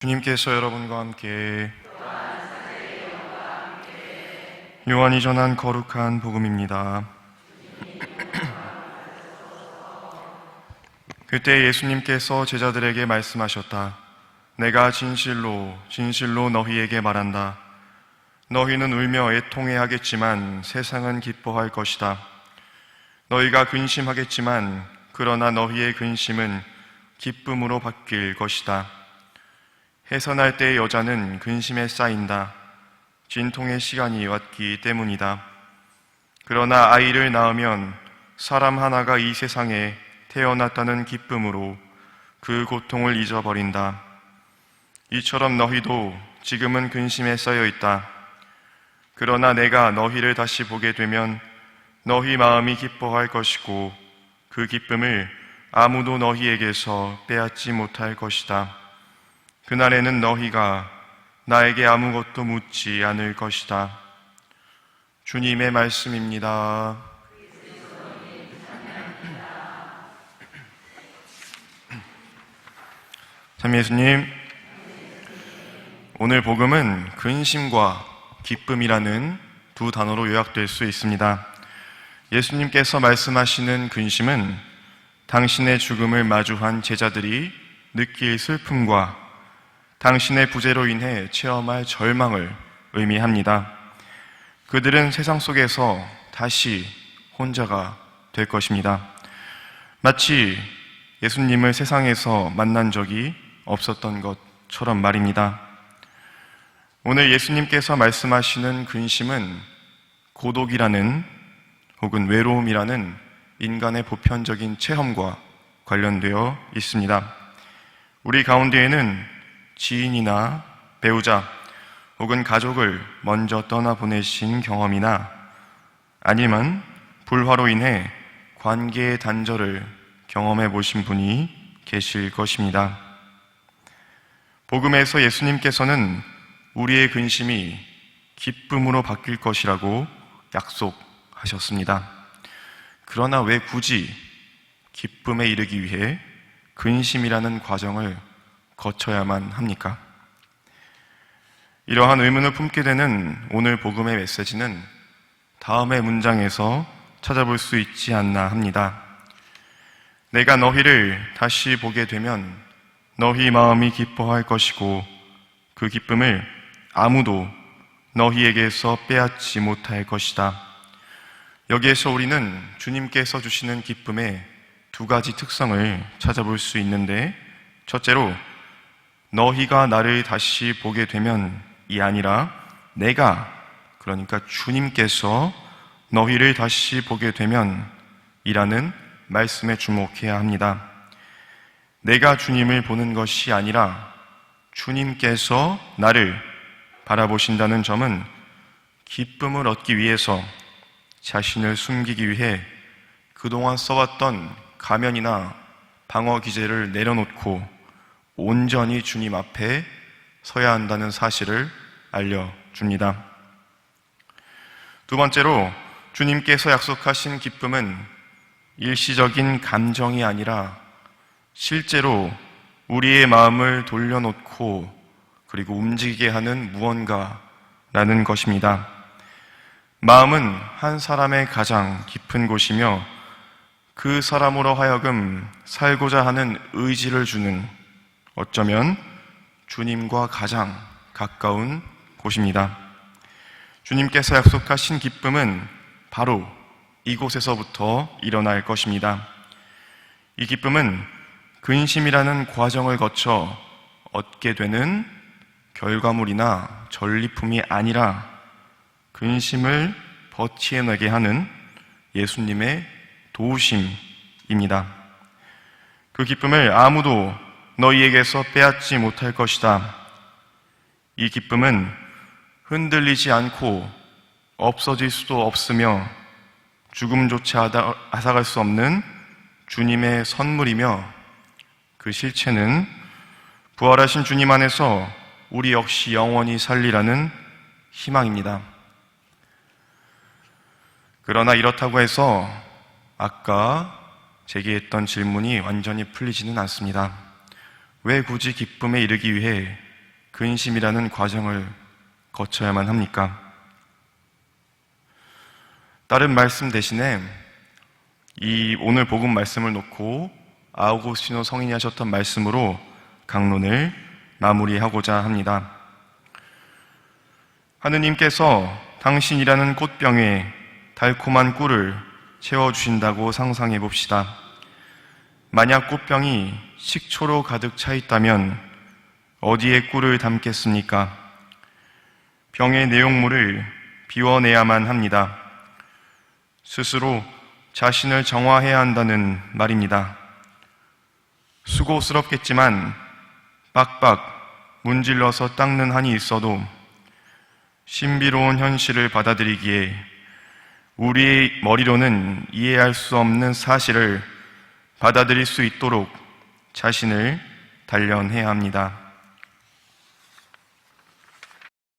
주님께서 여러분과 함께 요한이 전한 거룩한 복음입니다. 그때 예수님께서 제자들에게 말씀하셨다. 내가 진실로 진실로 너희에게 말한다. 너희는 울며 애통해하겠지만 세상은 기뻐할 것이다. 너희가 근심하겠지만 그러나 너희의 근심은 기쁨으로 바뀔 것이다. 해산할 때의 여자는 근심에 쌓인다. 진통의 시간이 왔기 때문이다. 그러나 아이를 낳으면 사람 하나가 이 세상에 태어났다는 기쁨으로 그 고통을 잊어버린다. 이처럼 너희도 지금은 근심에 쌓여 있다. 그러나 내가 너희를 다시 보게 되면 너희 마음이 기뻐할 것이고 그 기쁨을 아무도 너희에게서 빼앗지 못할 것이다. 그날에는 너희가 나에게 아무것도 묻지 않을 것이다. 주님의 말씀입니다. 참 예수님, 오늘 복음은 근심과 기쁨이라는 두 단어로 요약될 수 있습니다. 예수님께서 말씀하시는 근심은 당신의 죽음을 마주한 제자들이 느낄 슬픔과 당신의 부재로 인해 체험할 절망을 의미합니다. 그들은 세상 속에서 다시 혼자가 될 것입니다. 마치 예수님을 세상에서 만난 적이 없었던 것처럼 말입니다. 오늘 예수님께서 말씀하시는 근심은 고독이라는 혹은 외로움이라는 인간의 보편적인 체험과 관련되어 있습니다. 우리 가운데에는 지인이나 배우자 혹은 가족을 먼저 떠나보내신 경험이나 아니면 불화로 인해 관계의 단절을 경험해 보신 분이 계실 것입니다. 복음에서 예수님께서는 우리의 근심이 기쁨으로 바뀔 것이라고 약속하셨습니다. 그러나 왜 굳이 기쁨에 이르기 위해 근심이라는 과정을 거쳐야만 합니까? 이러한 의문을 품게 되는 오늘 복음의 메시지는 다음의 문장에서 찾아볼 수 있지 않나 합니다. 내가 너희를 다시 보게 되면 너희 마음이 기뻐할 것이고 그 기쁨을 아무도 너희에게서 빼앗지 못할 것이다. 여기에서 우리는 주님께서 주시는 기쁨의 두 가지 특성을 찾아볼 수 있는데, 첫째로 너희가 나를 다시 보게 되면 이 아니라 내가, 그러니까 주님께서 너희를 다시 보게 되면 이라는 말씀에 주목해야 합니다. 내가 주님을 보는 것이 아니라 주님께서 나를 바라보신다는 점은 기쁨을 얻기 위해서 자신을 숨기기 위해 그동안 써왔던 가면이나 방어 기제를 내려놓고 온전히 주님 앞에 서야 한다는 사실을 알려줍니다. 두 번째로 주님께서 약속하신 기쁨은 일시적인 감정이 아니라 실제로 우리의 마음을 돌려놓고 그리고 움직이게 하는 무언가라는 것입니다. 마음은 한 사람의 가장 깊은 곳이며 그 사람으로 하여금 살고자 하는 의지를 주는, 어쩌면 주님과 가장 가까운 곳입니다. 주님께서 약속하신 기쁨은 바로 이곳에서부터 일어날 것입니다. 이 기쁨은 근심이라는 과정을 거쳐 얻게 되는 결과물이나 전리품이 아니라 근심을 버티어내게 하는 예수님의 도우심입니다. 그 기쁨을 아무도 너희에게서 빼앗지 못할 것이다. 이 기쁨은 흔들리지 않고 없어질 수도 없으며 죽음조차 앗아갈 수 없는 주님의 선물이며 그 실체는 부활하신 주님 안에서 우리 역시 영원히 살리라는 희망입니다. 그러나 이렇다고 해서 아까 제기했던 질문이 완전히 풀리지는 않습니다. 왜 굳이 기쁨에 이르기 위해 근심이라는 과정을 거쳐야만 합니까? 다른 말씀 대신에 이 오늘 복음 말씀을 놓고 아우구스티노 성인이 하셨던 말씀으로 강론을 마무리하고자 합니다. 하느님께서 당신이라는 꽃병에 달콤한 꿀을 채워주신다고 상상해 봅시다. 만약 꽃병이 식초로 가득 차 있다면 어디에 꿀을 담겠습니까? 병의 내용물을 비워내야만 합니다. 스스로 자신을 정화해야 한다는 말입니다. 수고스럽겠지만 빡빡 문질러서 닦는 한이 있어도 신비로운 현실을 받아들이기에 우리의 머리로는 이해할 수 없는 사실을 받아들일 수 있도록 자신을 단련해야 합니다.